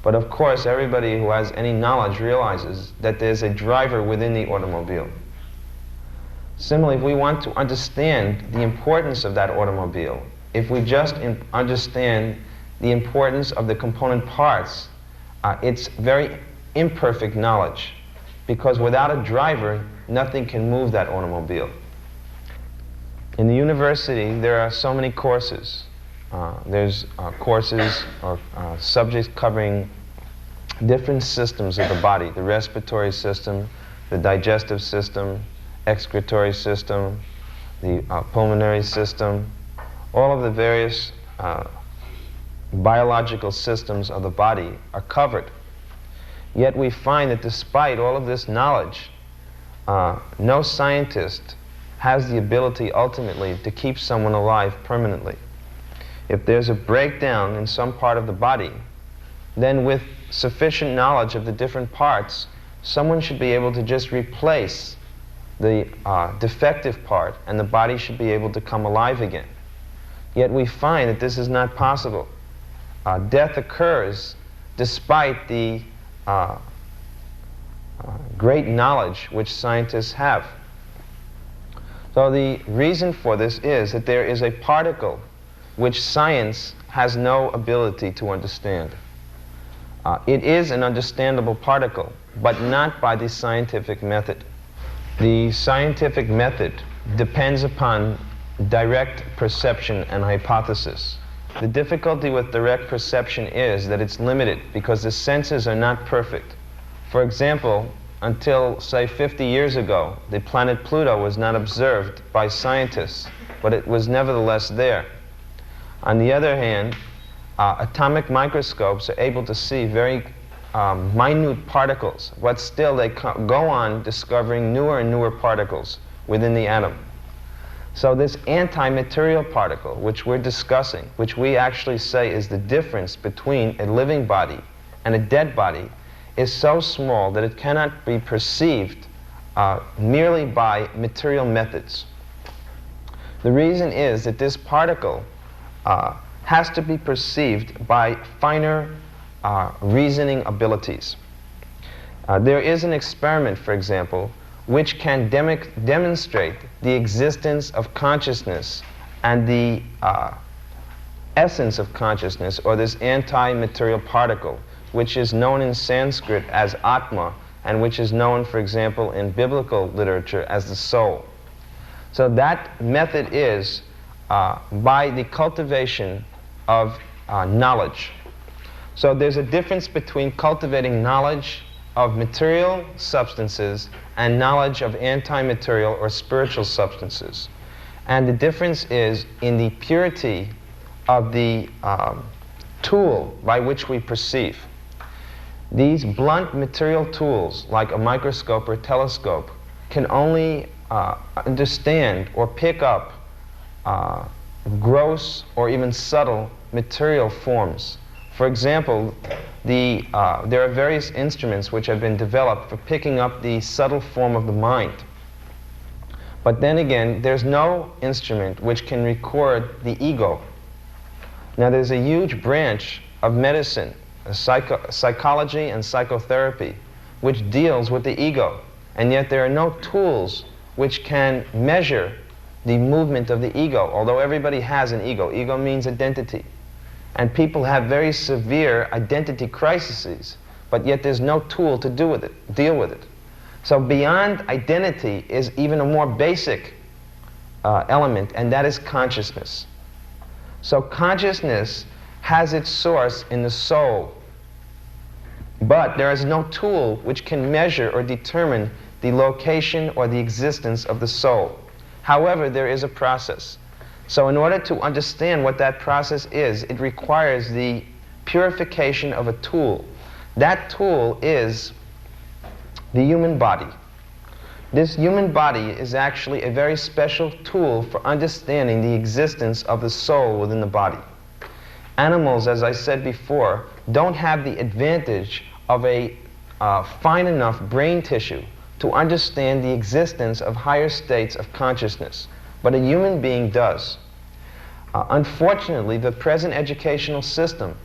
But of course, everybody who has any knowledge realizes that there's a driver within the automobile. Similarly, if we want to understand the importance of that automobile, if we just understand the importance of the component parts, it's very imperfect knowledge, because without a driver, nothing can move that automobile. In the university, there are so many courses. There's courses or subjects covering different systems of the body: the respiratory system, the digestive system, excretory system, the pulmonary system, all of the various biological systems of the body are covered. Yet we find that despite all of this knowledge, no scientist has the ability ultimately to keep someone alive permanently. If there's a breakdown in some part of the body, then with sufficient knowledge of the different parts, someone should be able to just replace the defective part, and the body should be able to come alive again. Yet we find that this is not possible. Death occurs despite the great knowledge which scientists have. So the reason for this is that there is a particle which science has no ability to understand. It is an understandable particle, but not by the scientific method. The scientific method depends upon direct perception and hypothesis. The difficulty with direct perception is that it's limited because the senses are not perfect. For example, until, say, 50 years ago, the planet Pluto was not observed by scientists, but it was nevertheless there. On the other hand, atomic microscopes are able to see very minute particles, but still they go on discovering newer and newer particles within the atom. So this anti-material particle, which we're discussing, which we actually say is the difference between a living body and a dead body, is so small that it cannot be perceived merely by material methods. The reason is that this particle has to be perceived by finer reasoning abilities. There is an experiment, for example, which can demonstrate the existence of consciousness and the essence of consciousness, or this anti-material particle, which is known in Sanskrit as Atma, and which is known, for example, in biblical literature as the soul. So that method is by the cultivation of knowledge. So there's a difference between cultivating knowledge of material substances and knowledge of anti-material or spiritual substances. And the difference is in the purity of the tool by which we perceive. These blunt material tools, like a microscope or telescope, can only understand or pick up gross or even subtle material forms. For example, there are various instruments which have been developed for picking up the subtle form of the mind. But then again, there's no instrument which can record the ego. Now there's a huge branch of medicine, psychology and psychotherapy, which deals with the ego. And yet there are no tools which can measure the movement of the ego, although everybody has an ego. Ego means identity. And people have very severe identity crises, but yet there's no tool to deal with it. So beyond identity is even a more basic element, and that is consciousness. So consciousness has its source in the soul, but there is no tool which can measure or determine the location or the existence of the soul. However, there is a process. So in order to understand what that process is, it requires the purification of a tool. That tool is the human body. This human body is actually a very special tool for understanding the existence of the soul within the body. Animals, as I said before, don't have the advantage of a fine enough brain tissue to understand the existence of higher states of consciousness, but a human being does. Unfortunately, the present educational system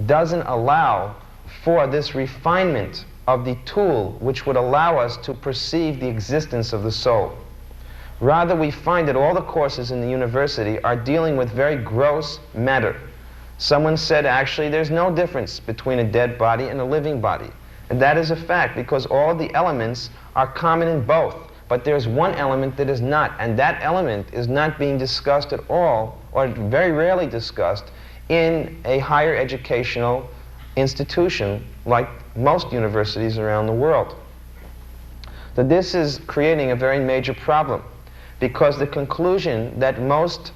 doesn't allow for this refinement of the tool which would allow us to perceive the existence of the soul. Rather, we find that all the courses in the university are dealing with very gross matter. Someone said, actually, there's no difference between a dead body and a living body. And that is a fact, because all the elements are common in both. But there's one element that is not, and that element is not being discussed at all, or very rarely discussed, in a higher educational institution like most universities around the world. So this is creating a very major problem, because the conclusion that most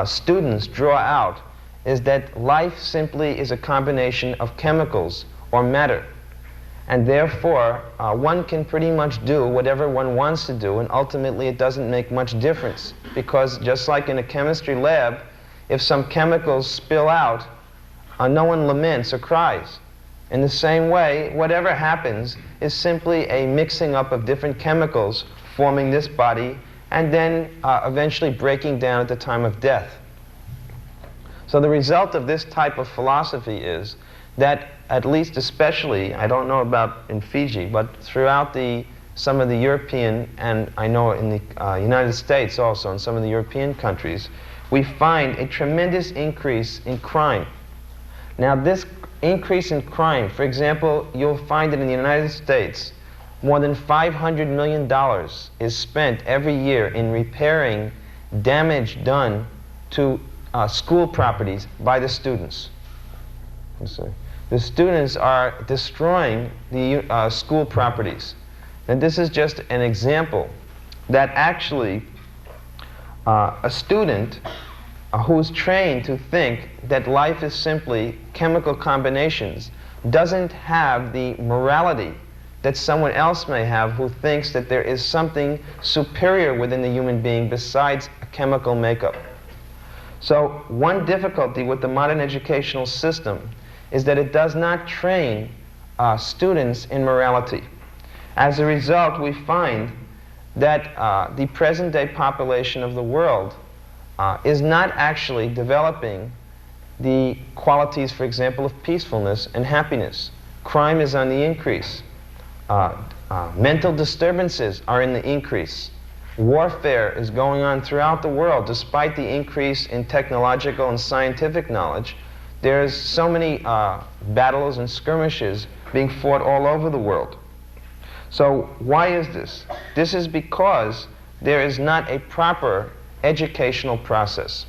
students draw out is that life simply is a combination of chemicals or matter. And therefore, one can pretty much do whatever one wants to do, and ultimately it doesn't make much difference. Because just like in a chemistry lab, if some chemicals spill out, no one laments or cries. In the same way, whatever happens is simply a mixing up of different chemicals forming this body, and then eventually breaking down at the time of death. So the result of this type of philosophy is that, at least especially, I don't know about in Fiji, but throughout some of the European, and I know in the United States also, in some of the European countries, we find a tremendous increase in crime. Now this increase in crime, for example, you'll find that in the United States, more than $500 million is spent every year in repairing damage done to school properties by the students. The students are destroying the school properties. And this is just an example that actually a student who's trained to think that life is simply chemical combinations doesn't have the morality that someone else may have who thinks that there is something superior within the human being besides a chemical makeup. So one difficulty with the modern educational system is that it does not train students in morality. As a result, we find that the present-day population of the world is not actually developing the qualities, for example, of peacefulness and happiness. Crime is on the increase. Mental disturbances are in the increase. Warfare is going on throughout the world. Despite the increase in technological and scientific knowledge, there's so many battles and skirmishes being fought all over the world. So why is this? This is because there is not a proper educational process.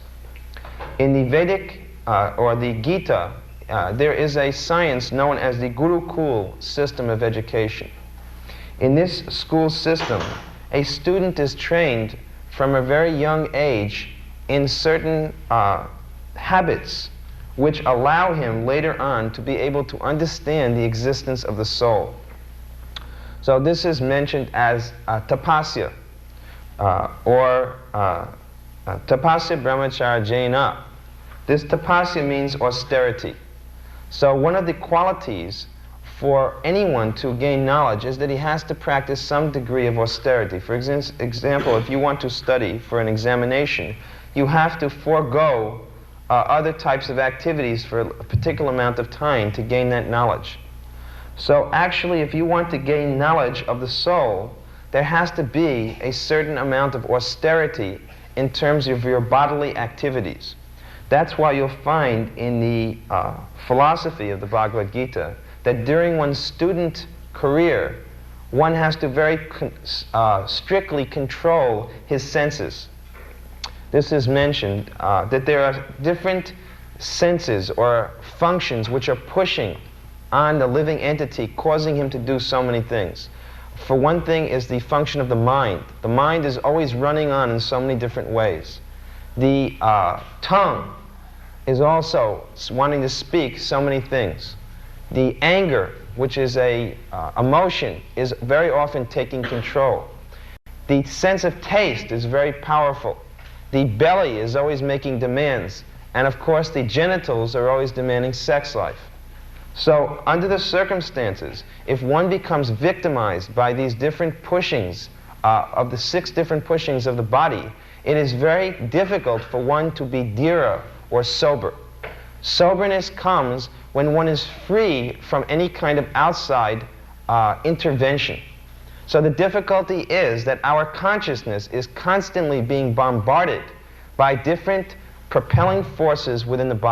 In the Vedic or the Gita, there is a science known as the Gurukul system of education. In this school system, a student is trained from a very young age in certain habits which allow him later on to be able to understand the existence of the soul. So this is mentioned as tapasya, or tapasya brahmacharya jaina. This tapasya means austerity. So one of the qualities for anyone to gain knowledge is that he has to practice some degree of austerity. For example, if you want to study for an examination, you have to forego other types of activities for a particular amount of time to gain that knowledge. So actually, if you want to gain knowledge of the soul, there has to be a certain amount of austerity in terms of your bodily activities. That's why you'll find in the philosophy of the Bhagavad Gita that during one's student career, one has to very strictly control his senses. This is mentioned, that there are different senses or functions which are pushing on the living entity, causing him to do so many things. For one thing is the function of the mind. The mind is always running on in so many different ways. The tongue is also wanting to speak so many things. The anger, which is a emotion, is very often taking control. The sense of taste is very powerful. The belly is always making demands. And of course, the genitals are always demanding sex life. So under the circumstances, if one becomes victimized by these different pushings, of the 6 different pushings of the body, it is very difficult for one to be dhira or sober. Soberness comes when one is free from any kind of outside intervention. So the difficulty is that our consciousness is constantly being bombarded by different propelling forces within the body.